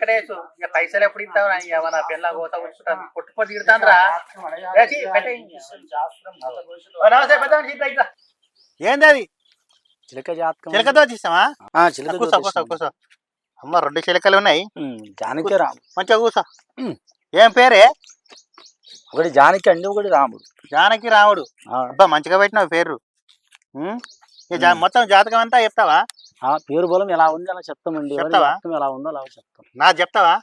వెంకటేష్ ఇక పైసలు ఎప్పుడు ఇస్తావు ఏమన్నా పిల్ల కోత కూర్చుంటాను పుట్టుపో తిడతాను రా నమస్తే పెద్ద ఏంది అది చిలక జాతకం చిలకతో తీస్తావా కూసో కూసో చిలక కూసో అమ్మ 2 చిలకలు ఉన్నాయి జానకి రాముడు మంచిగా కూసో ఏం పేరే ఒకటి జానకి అండి ఒకటి రాముడు జానకి రాముడు అబ్బా మంచిగా పెట్టినావు పేరు మొత్తం జాతకం అంతా చెప్తావా పేరు బలం ఎలా ఉంది అలా చెప్తామండి ఎలా ఉందో అలా చెప్తాం నాకు చెప్తావా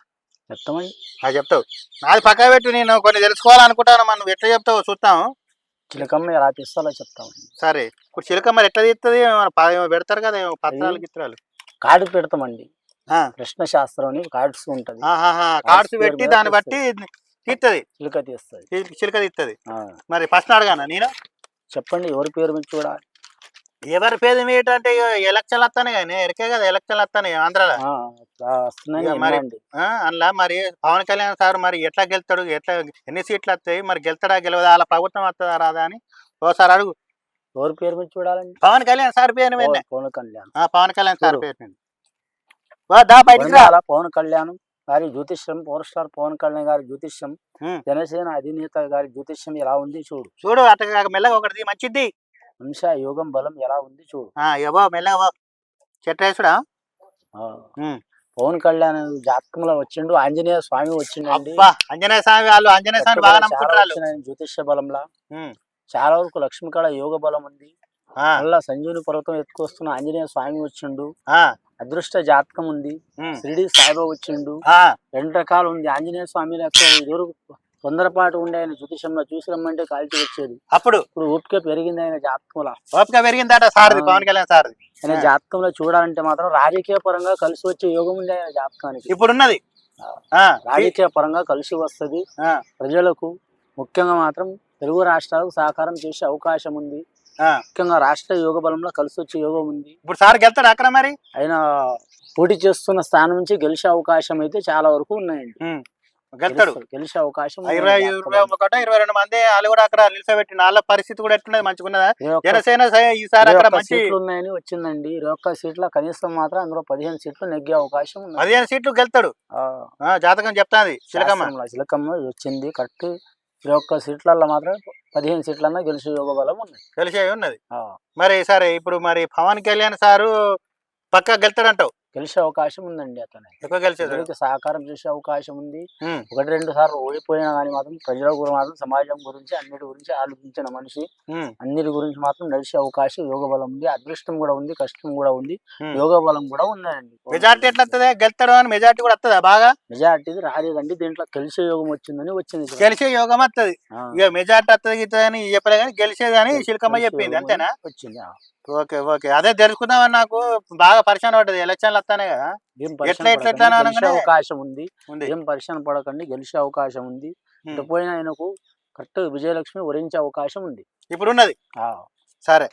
చెప్తామండి చెప్తావు నాది పక్క పెట్టి నేను కొన్ని తెలుసుకోవాలనుకుంటాను మనం ఎట్లా చెప్తావు చూస్తాము చిలకమ్మ ఎలా తీస్తా అలా చెప్తామండి సరే ఇప్పుడు చిలకమ్మ ఎట్లా తీస్తుంది పెడతారు కదా పత్రాలు గిత్రాలు కార్డు పెడతామండి కృష్ణ శాస్త్రం అని కార్డ్స్ ఉంటది కార్డ్స్ పెట్టి దాన్ని బట్టి తీస్తుంది చిలక తీస్తుంది మరి ఫస్ట్ అడగానా నేను చెప్పండి ఎవరి పేరు మీద చూడాలి ఎవరి పేరు మీద అంటే ఎలక్షన్లు వస్తానే కానీ ఎరికే కదా ఎలక్షన్లు వస్తాయి ఆంధ్రాలో అందులో మరి పవన్ కళ్యాణ్ సార్ మరి ఎట్లా గెలుతాడు ఎట్లా ఎన్ని సీట్లు వస్తాయి మరి గెలుతాడా గెలవదా అలా ప్రభుత్వం వస్తుందా రాదా అని ఓసారి అడుగు ఎవరి పేరు మీద చూడాలండి పవన్ కళ్యాణ్ సార్ పేరు మీద పవన్ కళ్యాణ్ సార్ పేరు మీద పవన్ కళ్యాణ్ గారి జ్యోతిష్యం పవర్ స్టార్ పవన్ కళ్యాణ్ గారి జ్యోతిష్యం జనసేన అధినేత గారి జ్యోతిష్యం ఎలా ఉంది చూడు అట్లా మెల్లగా ఒకటి మంచిది అంశ యోగం బలం ఎలా ఉంది చూడు మెల్లగా చెట్టేసుడా పవన్ కళ్యాణ్ జాతకంలో వచ్చిండు ఆంజనేయ స్వామి వచ్చిండు ఆంజనేయ స్వామి వాళ్ళు ఆంజనేయ స్వామి బాగా నమ్ముకుంటారు జ్యోతిష్య బలంలా చాలా వరకు లక్ష్మి కాడ యోగ బలం ఉంది మళ్ళా సంజీవుని పర్వతం ఎత్తుకొస్తున్న ఆంజనేయ స్వామి వచ్చిండు అదృష్ట జాతకం ఉంది షిరిడి సాయిబాబా వచ్చిండు 2 రకాలు ఉంది ఆంజనేయ స్వామి ఎదురు తొందరపాటు ఉండే ఆయన జ్యోతిషంలో చూసి రమ్మంటే కాల్చి వచ్చేది ఇప్పుడు ఓపిక పెరిగింది ఆయన జాతకంలో ఓపిక పెరిగిందట సారది పవన్ కళ్యాణ్ సారది ఆయన జాతకంలో చూడాలంటే మాత్రం రాజకీయ పరంగా కలిసి వచ్చే యోగం ఉంది ఆయన జాతకానికి ఇప్పుడున్నది రాజకీయ పరంగా కలిసి వస్తుంది ప్రజలకు ముఖ్యంగా మాత్రం తెలుగు రాష్ట్రాలకు సహకారం చేసే అవకాశం ఉంది ముఖ్యంగా రాష్ట్ర యోగ బలంలో కలిసి వచ్చే యోగం ఉంది ఇప్పుడు సార్ గెలుతాడు అక్కడ మరి ఆయన పోటీ చేస్తున్న స్థానం నుంచి గెలిచే అవకాశం అయితే చాలా వరకు ఉన్నాయండి గెలుతాడు గెలిచే అవకాశం 22 మంది వాళ్ళు కూడా అక్కడ నిలిచబెట్టిన వాళ్ళ పరిస్థితి కూడా ఎట్లున్నది మంచిగా ఉన్నదా జనసేన ఈసారి అక్కడ మంచి సీట్లు ఉన్నాయని వచ్చిందండి 21 సీట్ల కనీసం మాత్రం అందులో 15 సీట్లు నెగ్గే అవకాశం ఉంది 15 సీట్లు గెలుతాడు జాతకం చెప్తాది చిలకమ్మ వచ్చింది కరెక్ట్ 21 సీట్లలో మాత్రం 15 సీట్లన్నా గెలిచే యోగ బలం ఉన్నది ఉన్నది మరి సరే ఇప్పుడు మరి పవన్ కళ్యాణ్ సారు పక్కా గెలుతాడంటావు గెలిచే అవకాశం ఉందండి అతను సహకారం చేసే అవకాశం ఉంది 1-2 సార్లు ఓడిపోయినా కానీ మాత్రం ప్రజల గురించి మాత్రం సమాజం గురించి అన్నిటి గురించి ఆలోచించిన మనిషి అన్నిటి గురించి మాత్రం నడిచే అవకాశం యోగ బలం ఉంది అదృష్టం కూడా ఉంది కష్టం కూడా ఉంది యోగ బలం కూడా ఉందండి మెజార్టీ ఎట్లా వస్తుంది గెలుతాడు అని మెజార్టీ కూడా వస్తుందా బాగా మెజార్టీ రాలేదండి దీంట్లో గెలిచే యోగం వచ్చిందని వచ్చింది గెలిచే యోగం వస్తుంది ఇక మెజార్టీ వస్తుంది అని చెప్పలే కానీ గెలిచేదని శిల్కమ్మ చెప్పింది అంతేనా వచ్చింది ఓకే ఓకే అదే తెలుసుకుందామని నాకు బాగా పరిచయం పడ్డది ఎలక్షన్లు వస్తానే కదా అవకాశం ఉంది ఏం పరిచయం పడకండి గెలిచే అవకాశం ఉంది పోయిన ఆయనకు కరెక్ట్ విజయలక్ష్మి వరించే అవకాశం ఉంది ఇప్పుడు ఉన్నది సరే